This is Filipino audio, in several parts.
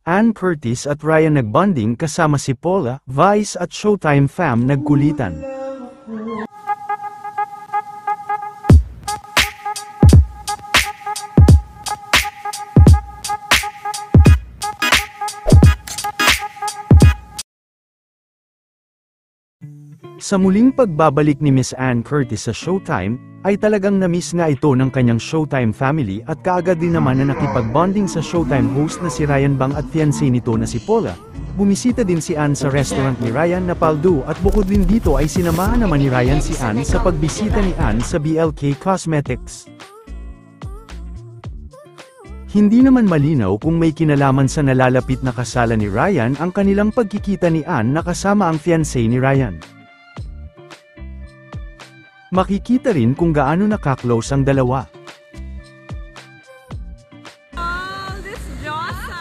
Ann Curtis at Ryan nagbonding kasama si Paula, Vice at Showtime fam nagkulitan. Sa muling pagbabalik ni Miss Ann Curtis sa Showtime, ay talagang na-miss nga ito ng kanyang Showtime family at kaagad din naman na nakipag-bonding sa Showtime host na si Ryan Bang at fiancé nito na si Paula. Bumisita din si Ann sa restaurant ni Ryan na Paldo at bukod din dito ay sinamahan naman ni Ryan si Ann sa pagbisita ni Ann sa BLK Cosmetics. Hindi naman malinaw kung may kinalaman sa nalalapit na kasalan ni Ryan ang kanilang pagkikita ni Ann na kasama ang fiancé ni Ryan. Makikita rin kung gaano nakaklose ang dalawa. Oh, this Josa!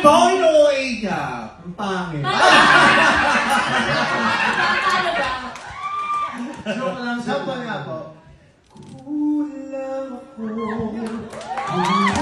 Bakit OA ka? Ang pangit. Joke lang. Saan ba nga po? Kulang ako.